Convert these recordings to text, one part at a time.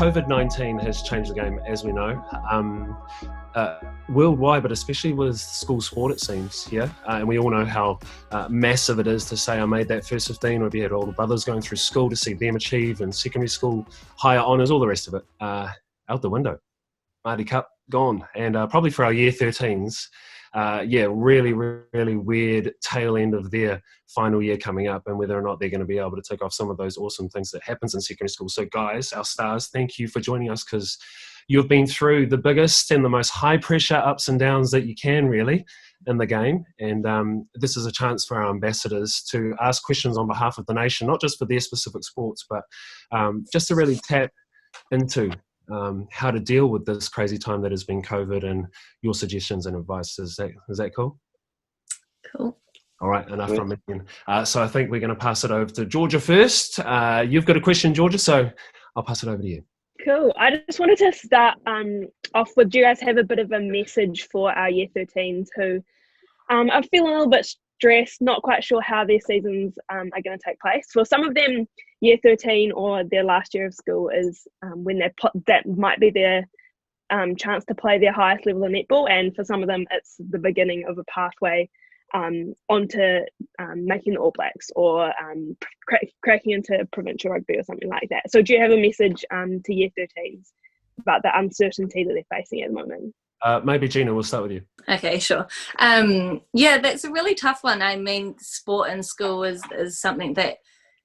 COVID-19 has changed the game, as we know, worldwide, but especially with school sport, it seems, yeah? And we all know how massive it is to say I made that first 15, or we had older brothers going through school to see them achieve, and secondary school, higher honours, all the rest of it, out the window. Māori Cup, gone. And probably for our year 13s, really, really weird tail end of their final year coming up, and whether or not they're going to be able to take off some of those awesome things that happens in secondary school. So guys, our stars, thank you for joining us, because you've been through the biggest and the most high pressure ups and downs that you can really in the game. And this is a chance for our ambassadors to ask questions on behalf of the nation, not just for their specific sports, but just to really tap into how to deal with this crazy time that has been COVID, and your suggestions and advice. Is that cool? Cool. All right, enough from me. So I think we're going to pass it over to Georgia first. You've got a question, Georgia, so I'll pass it over to you. Cool. I just wanted to start off with, do you guys have a bit of a message for our year 13s who are feeling a little bit stressed, not quite sure how their seasons are going to take place? For some of them, year 13 or their last year of school is when that might be their chance to play their highest level of netball, and for some of them it's the beginning of a pathway onto making the All Blacks, or cracking into provincial rugby or something like that. So do you have a message to year 13s about the uncertainty that they're facing at the moment? Maybe Gina, we'll start with you. Okay, sure. That's a really tough one. I mean, sport in school is something that,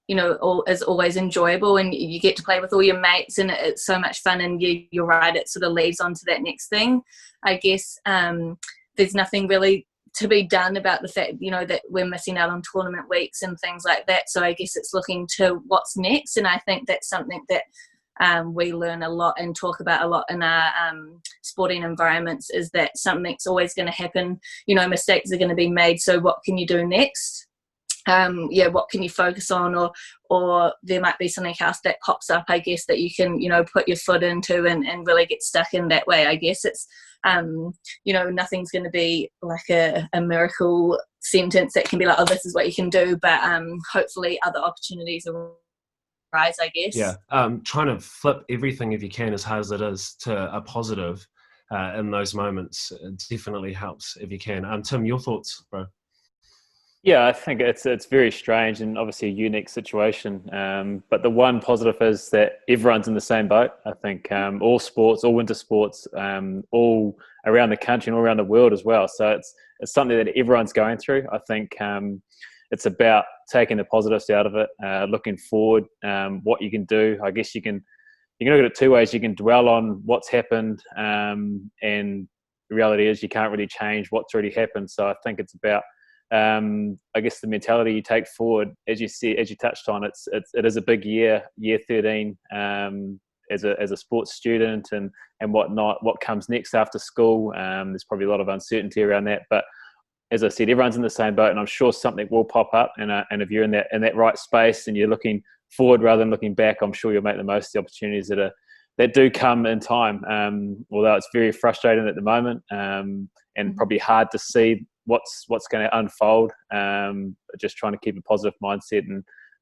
is always enjoyable, and you get to play with all your mates, and it's so much fun, and you're right, it sort of leads on to that next thing. I guess there's nothing really to be done about the fact, that we're missing out on tournament weeks and things like that. So I guess it's looking to what's next, and I think that's something that we learn a lot and talk about a lot in our sporting environments, is that something's always going to happen. Mistakes are going to be made. So what can you do next? What can you focus on, or there might be something else that pops up, I guess, that you can, put your foot into and really get stuck in that way. I guess it's, nothing's going to be like a miracle sentence that can be like, oh, this is what you can do, but hopefully other opportunities arise, I guess. Yeah, trying to flip everything, if you can, as hard as it is, to a positive in those moments, it definitely helps if you can. Tim, your thoughts, bro? Yeah, I think it's very strange and obviously a unique situation. But the one positive is that everyone's in the same boat. I think all sports, all winter sports, all around the country and all around the world as well. So it's something that everyone's going through. I think it's about taking the positives out of it, looking forward, what you can do. I guess you can look at it two ways. You can dwell on what's happened, and the reality is you can't really change what's already happened. So I think it's about I guess the mentality you take forward, as you touched on, it is a big year 13, as a sports student and whatnot. What comes next after school? There's probably a lot of uncertainty around that, but as I said, everyone's in the same boat, and I'm sure something will pop up. And if you're in that right space and you're looking forward rather than looking back, I'm sure you'll make the most of the opportunities that do come in time. Although it's very frustrating at the moment, and probably hard to see what's going to unfold. Just trying to keep a positive mindset,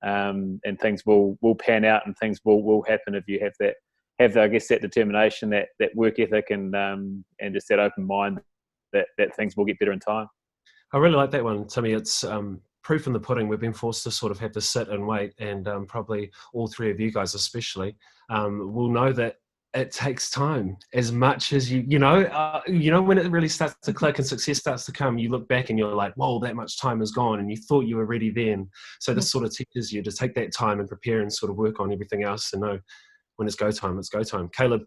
and things will pan out, and things will happen if you have I guess that determination, that work ethic, and just that open mind that things will get better in time. I really like that one, Timmy. It's proof in the pudding. We've been forced to sort of have to sit and wait, and probably all three of you guys especially will know that it takes time. As much as you know when it really starts to click and success starts to come, you look back and you're like, whoa, that much time is gone, and you thought you were ready then. So this sort of teaches you to take that time and prepare and sort of work on everything else, and know when it's go time, it's go time. Caleb,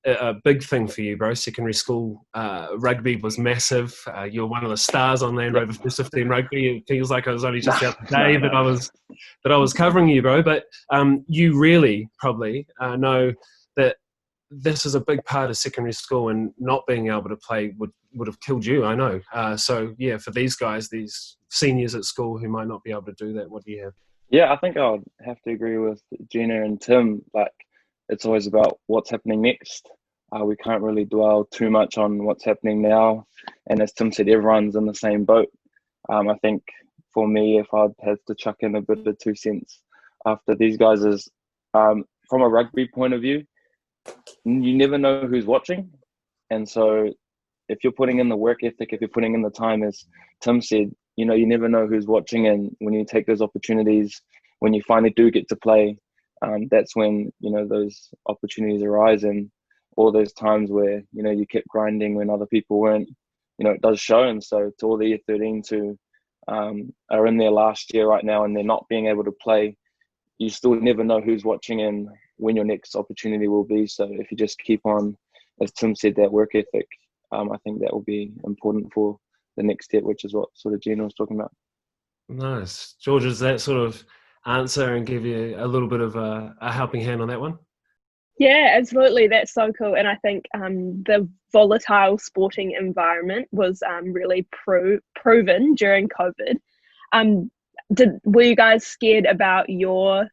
a big thing for you, bro. Secondary school rugby was massive. You're one of the stars on Land Rover 15 rugby. It feels like I was only just out today that I was covering you, bro. But you really probably know that this is a big part of secondary school, and not being able to play would have killed you, I know. So yeah, for these guys, these seniors at school who might not be able to do that, what do you have? Yeah, I think I would have to agree with Gina and Tim. Like, it's always about what's happening next. We can't really dwell too much on what's happening now. And as Tim said, everyone's in the same boat. I think for me, if I'd had to chuck in a bit of 2 cents after these guys is, from a rugby point of view, you never know who's watching. And so if you're putting in the work ethic, if you're putting in the time, as Tim said, you never know who's watching. And when you take those opportunities, when you finally do get to play, that's when, those opportunities arise. And all those times where, you kept grinding when other people weren't, it does show. And so to all the year 13s who are in their last year right now and they're not being able to play, you still never know who's watching and when your next opportunity will be. So if you just keep on, as Tim said, that work ethic, I think that will be important for the next step, which is what sort of Gina was talking about. Nice. George, does that sort of answer and give you a little bit of a helping hand on that one? Yeah, absolutely. That's so cool. And I think the volatile sporting environment was really proven during COVID. Were you guys scared about your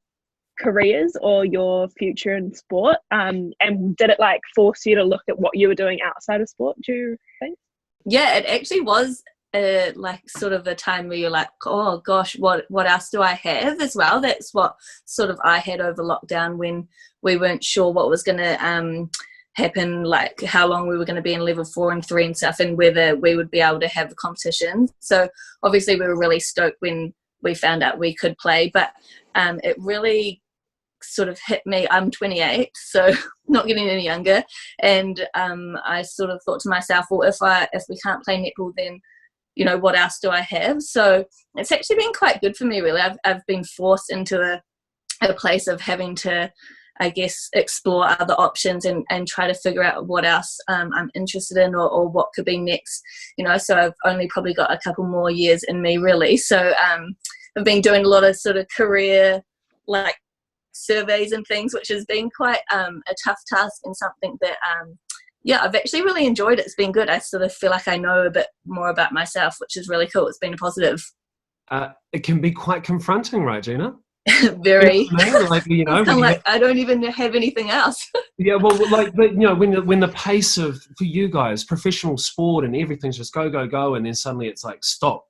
careers or your future in sport? And did it force you to look at what you were doing outside of sport, do you think? Yeah, it actually was sort of a time where you're like, oh gosh, what else do I have as well? That's what sort of I had over lockdown when we weren't sure what was going to happen, like how long we were going to be in level 4 and 3 and stuff, and whether we would be able to have a competition. So obviously we were really stoked when we found out we could play, but it really sort of hit me. I'm 28, so not getting any younger, and I sort of thought to myself, well, if we can't play netball, then what else do I have? So it's actually been quite good for me, really. I've been forced into a place of having to, I guess, explore other options and try to figure out what else I'm interested in or what could be next. So I've only probably got a couple more years in me, really. So I've been doing a lot of sort of career surveys and things, which has been quite a tough task and something that I've actually really enjoyed it. It's been good. I sort of feel like I know a bit more about myself, which is really cool. It's been a positive. It can be quite confronting, right, Gina? Very. I don't even have anything else. Yeah, well, but when the pace of, for you guys, professional sport and everything's just go, go, go, and then suddenly it's like stop,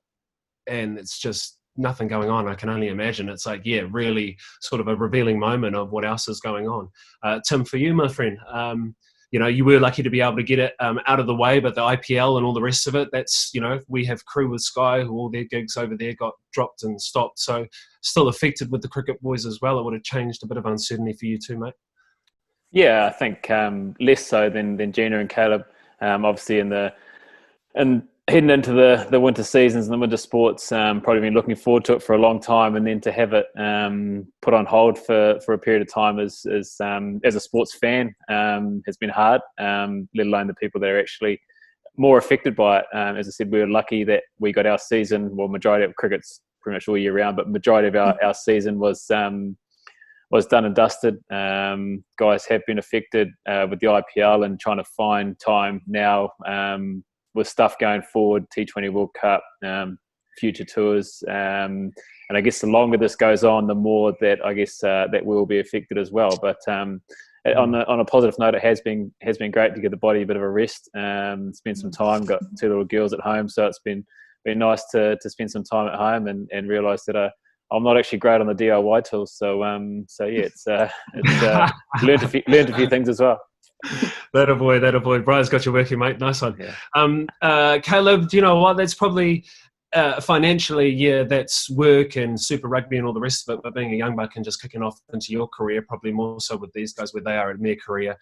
and it's just nothing going on. I can only imagine it's really sort of a revealing moment of what else is going on. Tim, for you, my friend, you were lucky to be able to get it out of the way, but the IPL and all the rest of it, that's, we have crew with Sky who all their gigs over there got dropped and stopped. So still affected with the cricket boys as well. It would have changed a bit of uncertainty for you too, mate. Yeah, I think less so than Gina and Caleb. Obviously and heading into the winter seasons and the winter sports, probably been looking forward to it for a long time, and then to have it put on hold for a period of time as a sports fan has been hard, let alone the people that are actually more affected by it. As I said, we were lucky that we got our season, well, majority of cricket's pretty much all year round, but majority of our season was done and dusted. Guys have been affected with the IPL and trying to find time now with stuff going forward, T20 World Cup, future tours, and I guess the longer this goes on, the more that I guess that will be affected as well. But on a positive note, it has been great to give the body a bit of a rest, spend some time. Got 2 little girls at home, so it's been nice to spend some time at home and realise that I'm not actually great on the DIY tools. So yeah, it's learned a few things as well. That a boy. Brian's got you working, mate. Nice one. Yeah. Caleb, do you know what? That's probably financially, that's work and Super Rugby and all the rest of it. But being a young buck and just kicking off into your career, probably more so with these guys where they are in their career,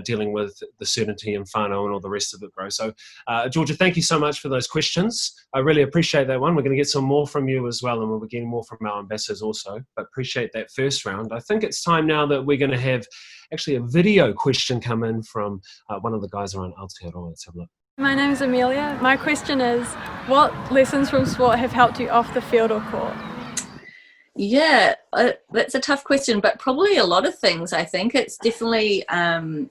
dealing with the certainty and whānau and all the rest of it, bro. So, Georgia, thank you so much for those questions. I really appreciate that one. We're going to get some more from you as well, and we'll be getting more from our ambassadors also. But appreciate that first round. I think it's time now that we're going to have actually a video question come in from one of the guys around Aotearoa. Let's have a look. My name is Amelia. My question is, what lessons from sport have helped you off the field or court? Yeah, that's a tough question, but probably a lot of things. I think it's definitely,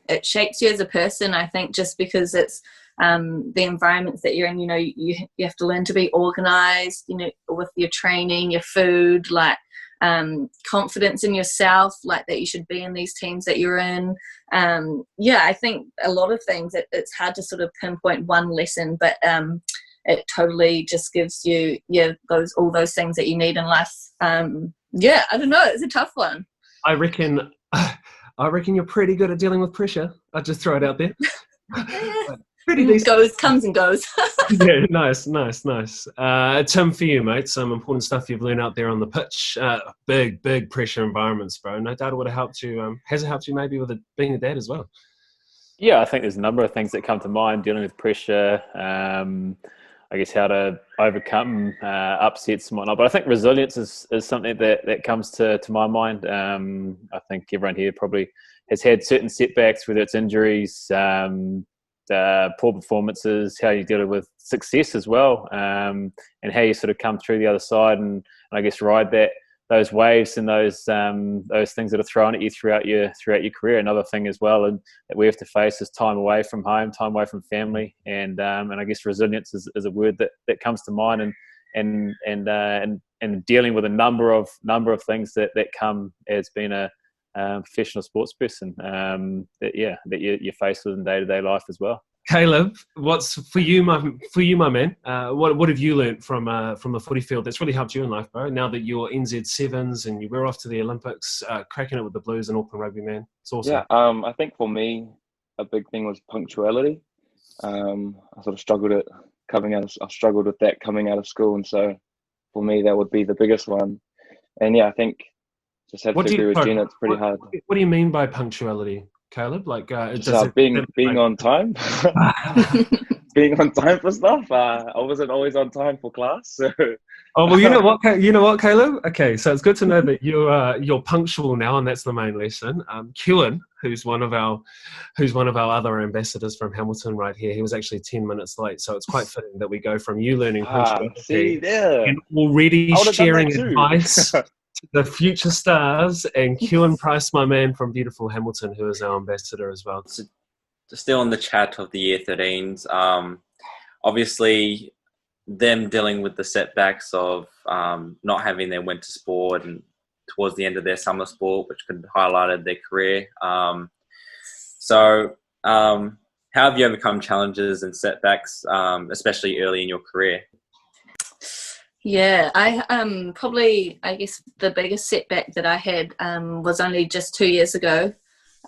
it shapes you as a person, I think, just because it's the environments that you're in. You have to learn to be organised, with your training, your food, confidence in yourself, that you should be in these teams that you're in. I think a lot of things, it's hard to sort of pinpoint one lesson, but it totally just gives you all those things that you need in life. I don't know, it's a tough one. I reckon I reckon you're pretty good at dealing with pressure. I'll just throw it out there. Pretty decent. Comes and goes. Yeah, nice. Tim, for you, mate, some important stuff you've learned out there on the pitch. Big pressure environments, bro. No doubt it would have helped you. Has it helped you maybe with being a dad as well? Yeah, I think there's a number of things that come to mind dealing with pressure. I guess how to overcome upsets and whatnot. But I think resilience is something that comes to my mind. I think everyone here probably has had certain setbacks, whether it's injuries, poor performances, how you deal with success as well, and how you sort of come through the other side and I guess ride those waves and those things that are thrown at you throughout your career. Another thing as well, and that we have to face is time away from home, time away from family, and I guess resilience is a word that comes to mind, and dealing with a number of things that come as being a professional sports person that you face with in day-to-day life as well. Caleb, what's for you, my man? What have you learnt from the footy field that's really helped you in life, bro? Now that you're NZ7s and you were off to the Olympics, cracking it with the Blues and Auckland Rugby, man, it's awesome. Yeah, I think for me, a big thing was punctuality. I sort of struggled with that coming out of school, and so for me that would be the biggest one. And yeah, I think just have to agree with Gina. It's pretty hard. What do you mean by punctuality, Caleb? Like being on time, being on time for stuff. I wasn't always on time for class. So. Oh well, you know what, Caleb. Okay, so it's good to know that you're punctual now, and that's the main lesson. Kewan, who's one of our other ambassadors from Hamilton right here, he was actually 10 minutes late, so it's quite fitting that we go from you learning punctuality and already sharing advice to the future stars, and Kewan Price, my man from beautiful Hamilton, who is our ambassador as well. So, still on the chat of the year 13s, obviously them dealing with the setbacks of not having their winter sport and towards the end of their summer sport, which could have highlighted their career. So how have you overcome challenges and setbacks, especially early in your career? Yeah, I guess the biggest setback that I had was only just 2 years ago.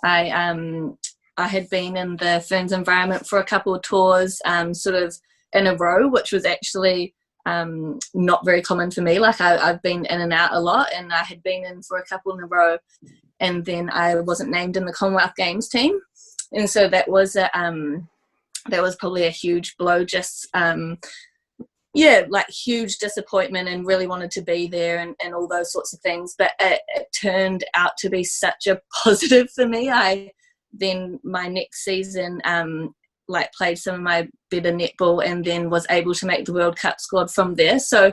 I had been in the Ferns environment for a couple of tours, sort of in a row, which was actually not very common for me. Like I've been in and out a lot, and I had been in for a couple in a row, and then I wasn't named in the Commonwealth Games team, and so that was probably a huge blow. Just like huge disappointment, and really wanted to be there and all those sorts of things. But it turned out to be such a positive for me. Then my next season, played some of my better netball, and then was able to make the World Cup squad from there. So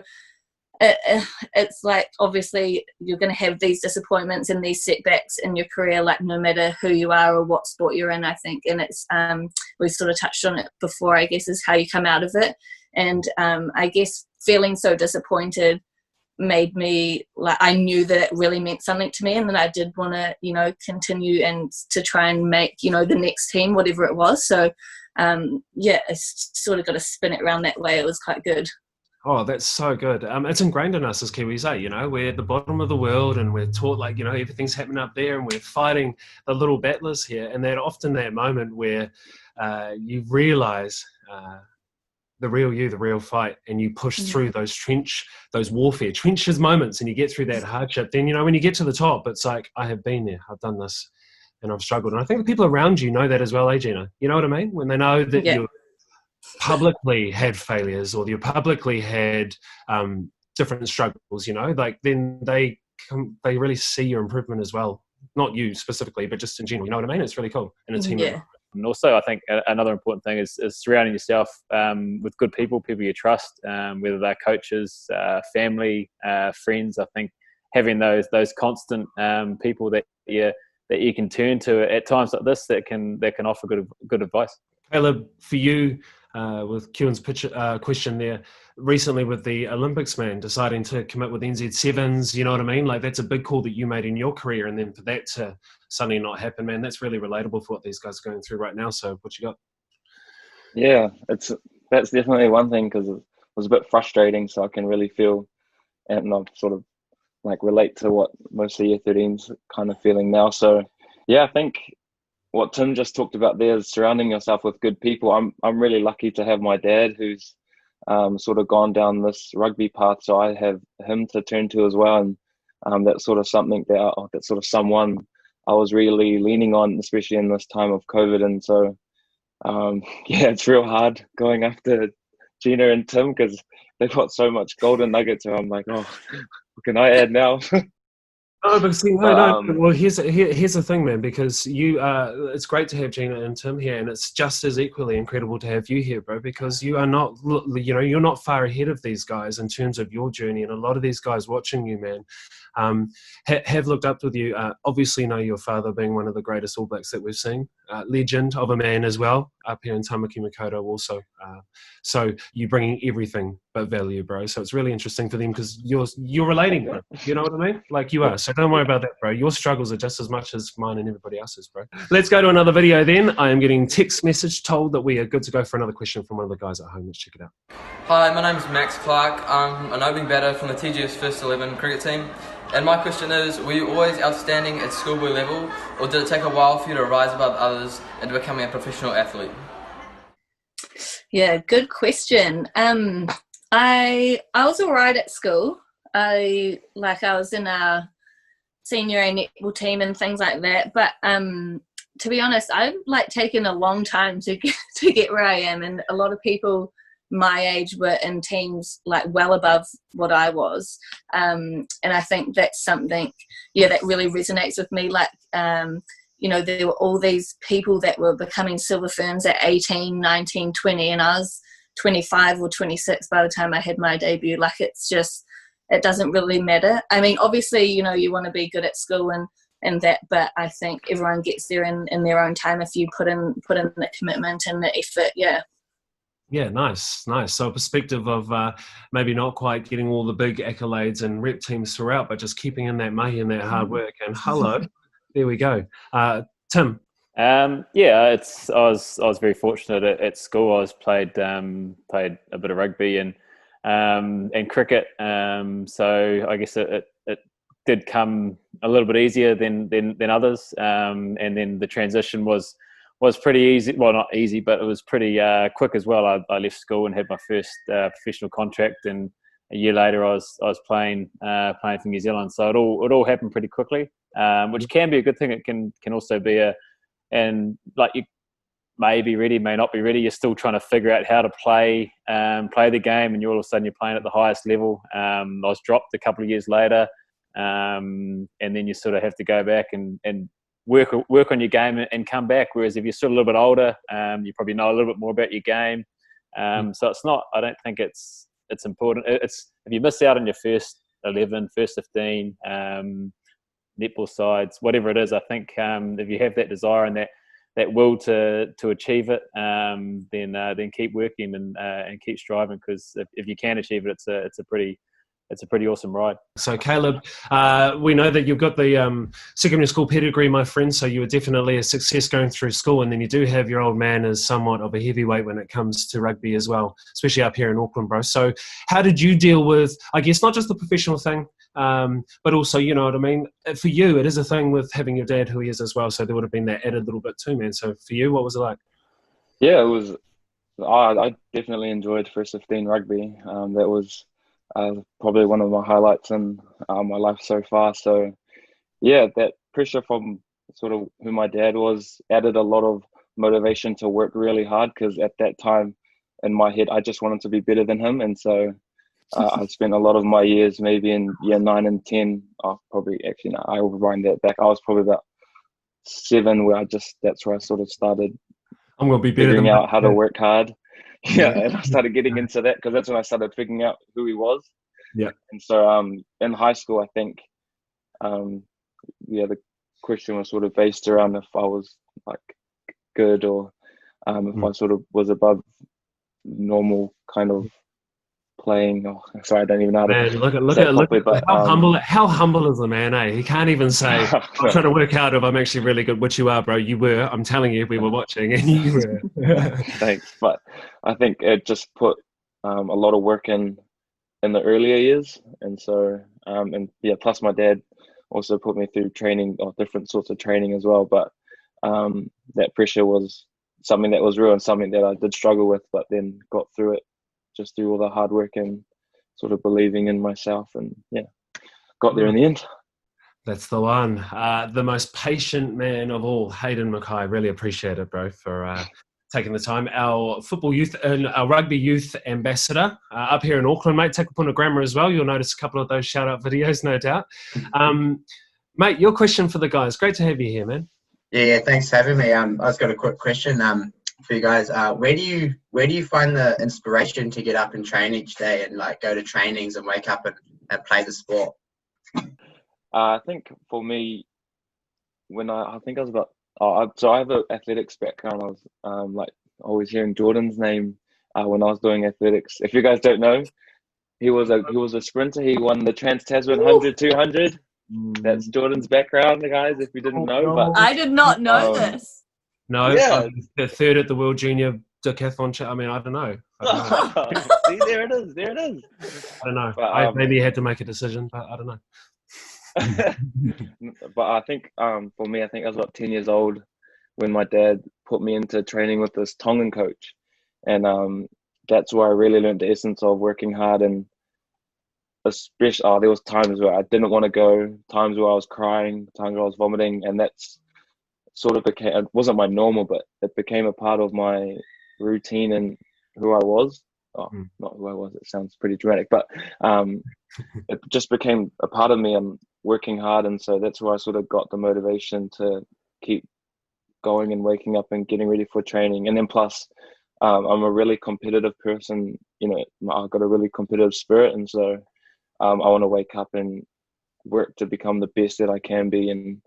it's like, obviously you're going to have these disappointments and these setbacks in your career, like no matter who you are or what sport you're in, I think. And it's we've sort of touched on it before, I guess, is how you come out of it. And I guess feeling so disappointed made me, like, I knew that it really meant something to me, and that I did want to, continue and to try and make, the next team, whatever it was. So I sort of got to spin it around that way. It was quite good. Oh, that's so good. It's ingrained in us as Kiwis, we're at the bottom of the world, and we're taught everything's happening up there, and we're fighting the little battlers here. And that often that moment where you realise the real you, the real fight, and you push through those warfare trenches moments, and you get through that hardship. Then, when you get to the top, it's like, I have been there, I've done this, and I've struggled. And I think the people around you know that as well, Gina? You know what I mean? When they know that you publicly had failures, or you publicly had different struggles, then they really see your improvement as well. Not you specifically, but just in general. You know what I mean? It's really cool in a team. Yeah. And also, I think another important thing is surrounding yourself with good people you trust, whether they're coaches, family, friends. I think having those constant people that you can turn to at times like this that can offer good advice. Caleb, for you, with Kewan's question there, recently with the Olympics, man, deciding to commit with NZ7s, you know what I mean? Like, that's a big call that you made in your career, and then for that to suddenly not happen, man, that's really relatable for what these guys are going through right now. So what you got? Yeah, that's definitely one thing, because it was a bit frustrating, so I can really feel and I've sort of relate to what most of the year 13s kind of feeling now. So Yeah, I think what Tim just talked about there is surrounding yourself with good people. I'm really lucky to have my dad who's sort of gone down this rugby path, so I have him to turn to as well, and that's sort of something that's sort of someone I was really leaning on, especially in this time of COVID. And so yeah, it's real hard going after Gina and Tim because they've got so much golden nuggets. So I'm like, oh, what can I add now? Oh, but see, But no. Well, here's the thing, man. Because it's great to have Gina and Tim here, and it's just as equally incredible to have you here, bro. Because you are not, you're not far ahead of these guys in terms of your journey, and a lot of these guys watching you, man, have looked up with you. Obviously, know your father being one of the greatest All Blacks that we've seen, legend of a man as well, up here in Tamaki Makaurau also. So you're bringing everything but value, bro. So it's really interesting for them because you're relating, bro. You know what I mean? Like you are. So don't worry about that, bro. Your struggles are just as much as mine and everybody else's, bro. Let's go to another video then. I am getting text message told that we are good to go for another question from one of the guys at home. Let's check it out. Hi, my name's Max Clark. I'm an opening batter from the TGS First 11 cricket team. And my question is, were you always outstanding at schoolboy level, or did it take a while for you to rise above others and becoming a professional athlete? Yeah, good question. I was all right at school. I was in a senior A netball team and things like that. But to be honest, I've taken a long time to get where I am, and a lot of people my age were in teams well above what I was, and I think that's something that really resonates with me. There were all these people that were becoming silver ferns at 18, 19, 20, and I was 25 or 26 by the time I had my debut. It doesn't really matter. I mean, obviously, you want to be good at school and that, but I think everyone gets there in their own time if you put in the commitment and the effort. Yeah, nice. So a perspective of maybe not quite getting all the big accolades and rep teams throughout, but just keeping in that mahi and that hard work. And hello, there we go. Tim. I was very fortunate at school. I played a bit of rugby and cricket. So I guess it did come a little bit easier than others. And then the transition was pretty easy. Well, not easy, but it was pretty quick as well. I left school and had my first professional contract, and a year later I was playing for New Zealand. So it all happened pretty quickly, which can be a good thing. It can also be you may be ready, may not be ready. You're still trying to figure out how to play the game, and you're all of a sudden you're playing at the highest level. I was dropped a couple of years later, and then you sort of have to go back and work on your game and come back. Whereas if you're still a little bit older, you probably know a little bit more about your game. So it's not. I don't think it's important. It's if you miss out on your first 11, first 15 netball sides, whatever it is. I think if you have that desire and that will to achieve it, then keep working and keep striving, because if you can achieve it, it's a pretty awesome ride. So Caleb, we know that you've got the secondary school pedigree, my friend, so you were definitely a success going through school, and then you do have your old man as somewhat of a heavyweight when it comes to rugby as well, especially up here in Auckland, bro. So how did you deal with, I guess, not just the professional thing, but also, you know what I mean, for you, it is a thing with having your dad who he is as well, so there would have been that added little bit too, man. So for you, what was it like? Yeah, it was, I definitely enjoyed first 15 rugby. That was probably one of my highlights in my life so far. So yeah, that pressure from sort of who my dad was added a lot of motivation to work really hard, because at that time in my head I just wanted to be better than him. And so I spent a lot of my years, maybe in year 9 and 10, I will rewind that back. I was probably about 7 where that's where I sort of started I'm going to be better figuring than out how to work hard. Yeah, and I started getting into that because that's when I started figuring out who he was. Yeah. And so in high school, I think, the question was sort of based around if I was good, or if I sort of was above normal kind of playing. Oh, sorry, I don't even know how to look at how humble is the man, eh? He can't even say, I'm trying to work out if I'm actually really good, which you are, bro. You were. I'm telling you, we were watching and you were. Thanks. But I think it just put a lot of work in the earlier years. And so, plus my dad also put me through training or different sorts of training as well. But that pressure was something that was real and something that I did struggle with, but then got through it just through all the hard work and sort of believing in myself, and got there in the end. That's the one. The most patient man of all, Hayden Mackay. Really appreciate it, bro, for taking the time. Our football youth and our rugby youth ambassador up here in Auckland, mate. Takapuna Grammar as well. You'll notice a couple of those shout-out videos, no doubt. Mate, your question for the guys. Great to have you here, man. Yeah, thanks for having me. I've got a quick question for you guys. Where do you find the inspiration to get up and train each day and like go to trainings and wake up and play the sport? I think for me, when I think I was about, so I have an athletics background. I was like always hearing Jordan's name when I was doing athletics. If you guys don't know, he was a sprinter. He won the Trans-Tasman 100, 200. That's Jordan's background, guys, if you didn't know. But I did not know this. No, yeah. The third at the World Junior Decathlon. I mean, I don't know. See, there it is. I don't know. But, I maybe had to make a decision, but I don't know. But I think for me, I think I was about 10 years old when my dad put me into training with this Tongan coach, and that's where I really learned the essence of working hard. And especially there was times where I didn't want to go, times where I was crying, times where I was vomiting, and that's sort of became, it wasn't my normal, but it became a part of my routine and who I was. Not who I was, it sounds pretty dramatic, but it just became a part of me. I'm working hard, and so that's where I sort of got the motivation to keep going and waking up and getting ready for training. And then plus I'm a really competitive person, I've got a really competitive spirit, and so I want to wake up and work to become the best that I can be, and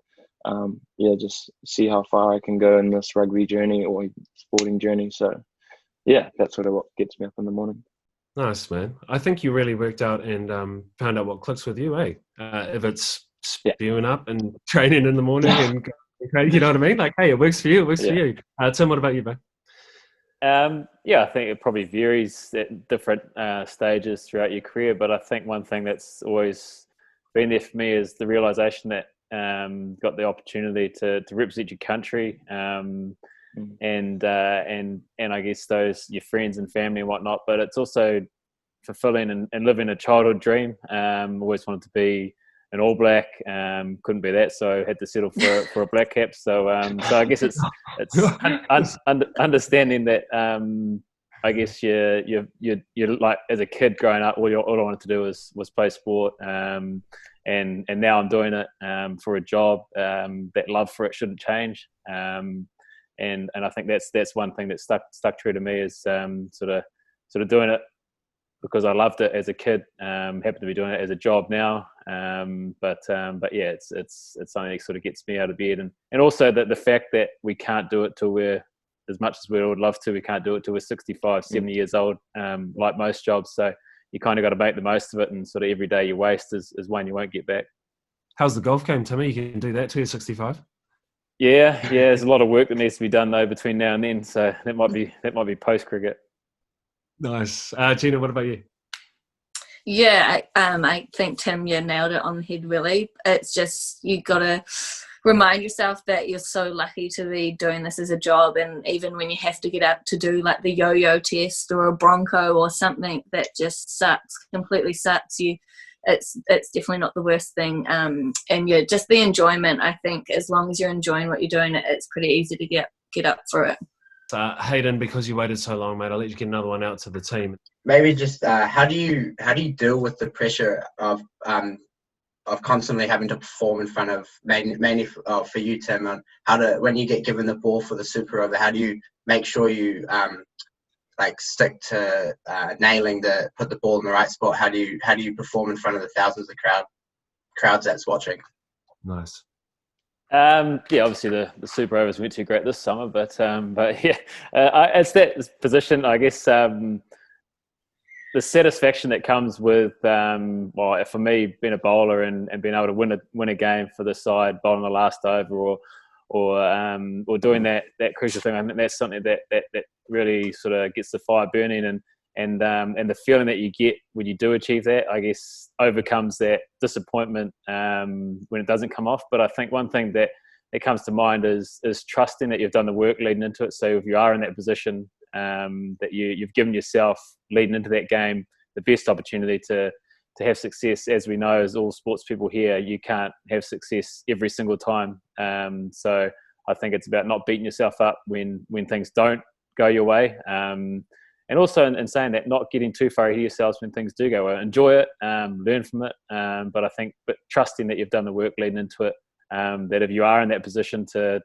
just see how far I can go in this rugby journey or sporting journey. So that's sort of what gets me up in the morning. Nice, man. I think you really worked out and found out what clicks with you, eh? If it's spewing up and training in the morning and you know what I mean? Like, hey, it works for you, it works for you. Tim, what about you, bro? I think it probably varies at different stages throughout your career, but I think one thing that's always been there for me is the realization that got the opportunity to represent your country, and I guess those your friends and family and whatnot. But it's also fulfilling and living a childhood dream. Always wanted to be an All Black, couldn't be that, so had to settle for a black cap. So I guess it's understanding that I guess you're like, as a kid growing up, all I wanted to do was play sport, and now I'm doing it for a job. That love for it shouldn't change, and I think that's one thing that stuck true to me is sort of doing it because I loved it as a kid. Happen to be doing it as a job now, but it's something that sort of gets me out of bed, and also that the fact that we can't do it till we're, as much as we would love to, we can't do it till we're 65, 70 years old, like most jobs. So you kind of got to make the most of it, and sort of every day you waste is one you won't get back. How's the golf game, Timmy? You can do that till you're 65? Yeah. There's a lot of work that needs to be done though between now and then. So that might be post cricket. Nice. Gina, what about you? Yeah, I think Tim, you nailed it on the head, really. It's just, you got to remind yourself that you're so lucky to be doing this as a job, and even when you have to get up to do like the yo-yo test or a bronco or something that just completely sucks, it's definitely not the worst thing. And just the enjoyment, I think, as long as you're enjoying what you're doing, it's pretty easy to get up for it. Hayden, because you waited so long, mate, I'll let you get another one out to the team. Maybe just how do you deal with the pressure of constantly having to perform in front of, mainly for you, Tim, on when you get given the ball for the super over, how do you make sure you stick to put the ball in the right spot? How do you perform in front of the thousands of crowds that's watching? Nice. Obviously the super overs weren't too great this summer, but it's that position, I guess. The satisfaction that comes with, for me, being a bowler and being able to win a game for the side, bowling the last over, or doing that crucial thing. I think that's something that really sort of gets the fire burning, the feeling that you get when you do achieve that, I guess, overcomes that disappointment when it doesn't come off. But I think one thing that comes to mind is trusting that you've done the work leading into it. So if you are in that position, that you've given yourself leading into that game the best opportunity to have success. As we know, as all sports people here, you can't have success every single time. So I think it's about not beating yourself up when things don't go your way. And also in saying that, not getting too far ahead of yourselves when things do go well. Enjoy it, learn from it. But trusting that you've done the work leading into it, that if you are in that position to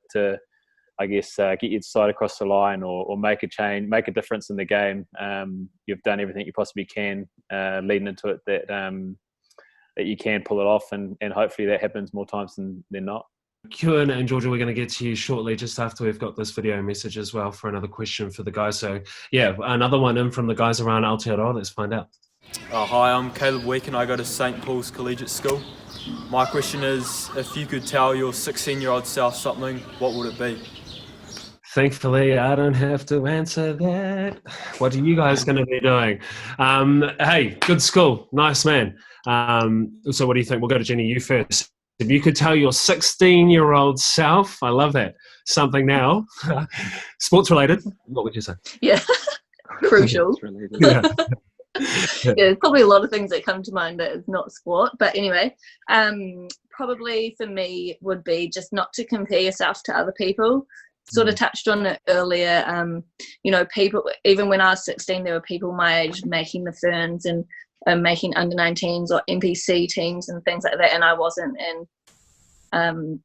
I guess, get your side across the line or make a change, make a difference in the game, you've done everything you possibly can leading into it, that you can pull it off, and hopefully that happens more times than not. Kearns and Georgia, we're going to get to you shortly, just after we've got this video message as well for another question for the guys. So, yeah, another one in from the guys around Aotearoa. Let's find out. Hi, I'm Caleb Week and I go to St Paul's Collegiate School. My question is, if you could tell your 16-year-old self something, what would it be? Thankfully, I don't have to answer that. What are you guys going to be doing? Hey, good school. Nice, man. So what do you think? We'll go to Jenny, you first. If you could tell your 16-year-old self, I love that, something now, sports related, what would you say? Yeah, crucial. Yeah. Yeah, there's probably a lot of things that come to mind that is not sport. But anyway, probably for me would be just not to compare yourself to other people. Sort of touched on it earlier. People, even when I was 16, there were people my age making the Ferns and making under 19s or NPC teams and things like that, and I wasn't. And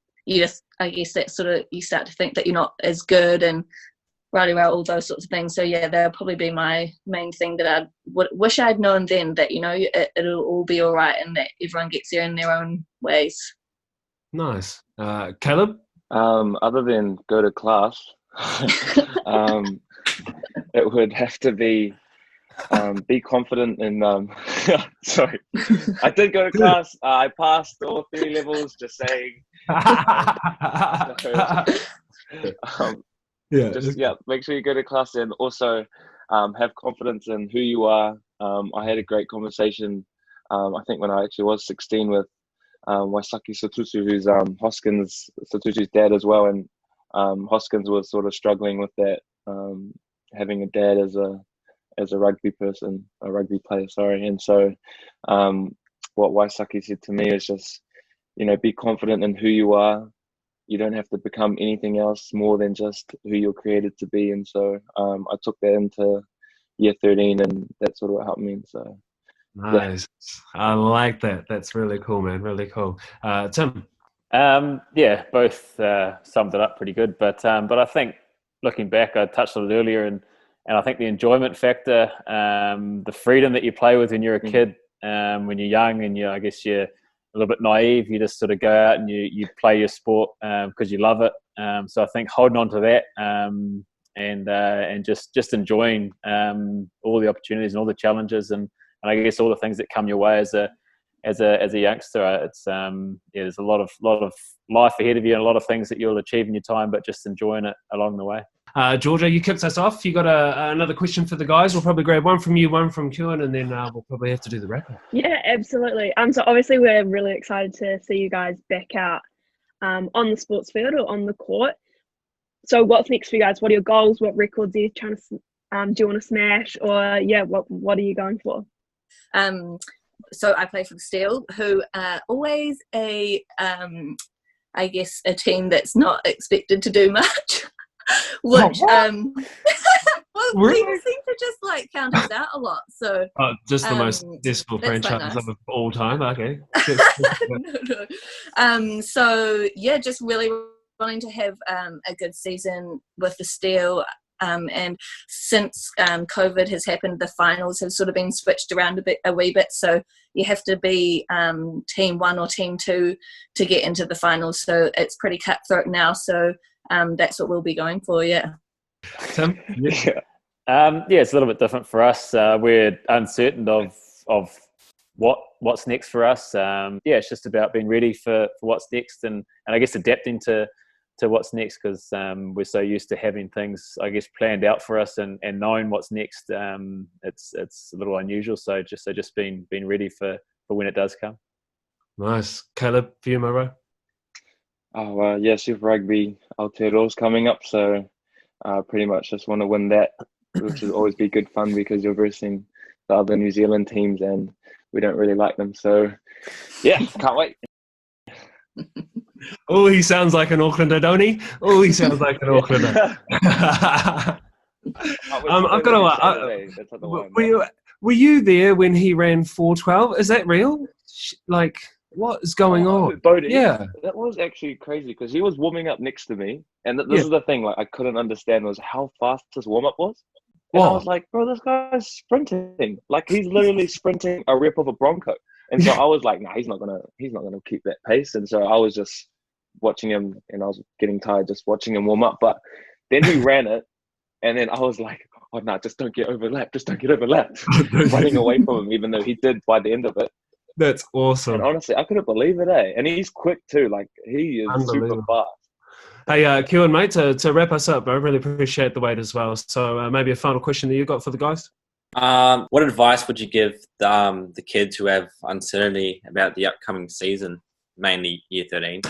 I guess that sort of, you start to think that you're not as good and all those sorts of things. So yeah, that'll probably be my main thing that I wish I'd known then, that it'll all be all right and that everyone gets there in their own ways. Nice. Caleb? Other than go to class, it would have to be confident in sorry, I did go to class. I passed all 3 levels, just saying. Make sure you go to class, and also have confidence in who you are. I had a great conversation, I think when I actually was 16, with Waisaki Satutu, who's Hoskins Satutu's dad as well, and Hoskins was sort of struggling with that, having a dad as a rugby player, sorry. And so what Waisaki said to me is just, be confident in who you are. You don't have to become anything else more than just who you're created to be. And so I took that into year 13, and that's sort of what helped me. So nice. Yeah. I like that. That's really cool, man. Really cool. Tim? Both summed it up pretty good. But I think looking back, I touched on it earlier, and I think the enjoyment factor, the freedom that you play with when you're a kid, when you're young, and I guess you're a little bit naive, you just sort of go out and you play your sport because you love it. So I think holding on to that and just enjoying all the opportunities and all the challenges and I guess all the things that come your way as a youngster. It's there's a lot of life ahead of you and a lot of things that you'll achieve in your time, but just enjoying it along the way. Georgia, you kicked us off. You got another question for the guys. We'll probably grab one from you, one from Kearns, and then we'll probably have to do the wrap-up. Yeah, absolutely. So obviously we're really excited to see you guys back out on the sports field or on the court. So what's next for you guys? What are your goals? What records are you trying to do you want to smash? Or what are you going for? So I play for the Steel, who are always a team that's not expected to do much. Which well, really? People seem to just count us out a lot. So just the most successful franchise of all time. Okay. No. So yeah, just really wanting to have a good season with the Steel. And since COVID has happened, the finals have sort of been switched around a wee bit. So you have to be team 1 or team 2 to get into the finals. So it's pretty cutthroat now. So that's what we'll be going for. Yeah. Tim? Yeah. It's a little bit different for us. We're uncertain of what's next for us. It's just about being ready for what's next and I guess adapting to to what's next, because we're so used to having things, I guess, planned out for us and knowing what's next. It's a little unusual. So just being ready for when it does come. Nice. Caleb, for you, Maro? Oh, yeah, Super Rugby Aotearoa's coming up, so pretty much just want to win that, which will always be good fun because you're versing the other New Zealand teams and we don't really like them. So, yeah, can't wait. Oh, he sounds like an Aucklander, don't he? Oh, he sounds like an Aucklander. I've got to. Were you there when he ran 4:12? Is that real? Like, what is going on? Bodie, yeah, that was actually crazy because he was warming up next to me, and this is the thing. Like, I couldn't understand was how fast his warm up was. And I was like, bro, this guy's sprinting. Like, he's literally sprinting a rep of a Bronco. And so I was like, nah, he's not gonna keep that pace. And so I was just watching him, and I was getting tired just watching him warm up. But then he ran it, and then I was like, oh no, just don't get overlapped. Just don't get overlapped. Running away from him, even though he did by the end of it. That's awesome. And honestly, I couldn't believe it, eh? And he's quick too. Like, he is super fast. Hey, Kewan, mate, to wrap us up, I really appreciate the wait as well. So maybe a final question that you got for the guys? What advice would you give the kids who have uncertainty about the upcoming season, mainly Year 13?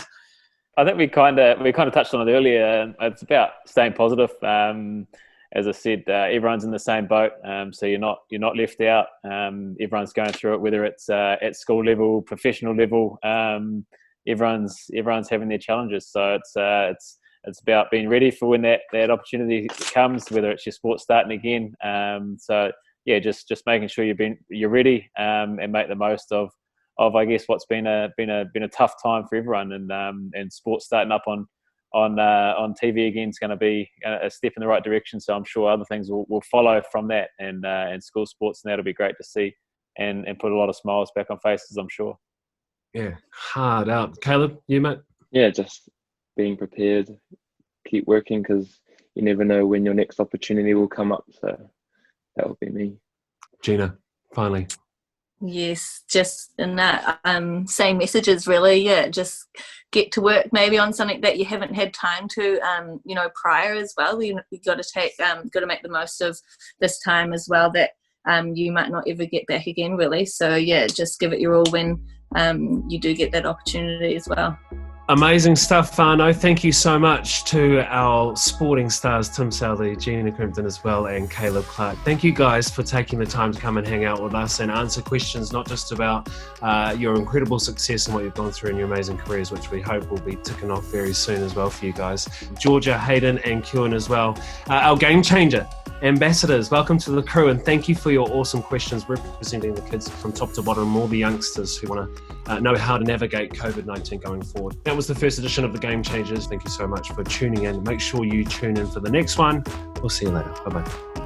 I think we kind of touched on it earlier. It's about staying positive. As I said, everyone's in the same boat, so you're not left out. Everyone's going through it, whether it's at school level, professional level. Everyone's having their challenges. So it's about being ready for when that opportunity comes, whether it's your sport starting again. So yeah, just making sure you're ready and make the most of I guess what's been a tough time for everyone, and sports starting up on TV again is going to be a step in the right direction. So I'm sure other things will follow from that, and school sports, and that'll be great to see and put a lot of smiles back on faces, I'm sure. Yeah, hard out. Caleb, you, mate? Yeah, just being prepared, keep working, because you never know when your next opportunity will come up. So that would be me. Gina, finally. Yes, just in that same messages really. Yeah, just get to work maybe on something that you haven't had time to, prior as well. You got to make the most of this time as well that you might not ever get back again, really. So yeah, just give it your all when you do get that opportunity as well. Amazing stuff, Fano. Thank you so much to our sporting stars, Tim Southey, Gina Crimpton as well, and Caleb Clark. Thank you guys for taking the time to come and hang out with us and answer questions, not just about your incredible success and what you've gone through in your amazing careers, which we hope will be ticking off very soon as well for you guys. Georgia, Hayden, and Kewan as well. Our game changer ambassadors, welcome to the crew, and thank you for your awesome questions representing the kids from top to bottom, all the youngsters who want to know how to navigate COVID-19 going forward. That was the first edition of the Game Changers. Thank you so much for tuning in. Make sure you tune in for the next one. We'll see you later. Bye-bye.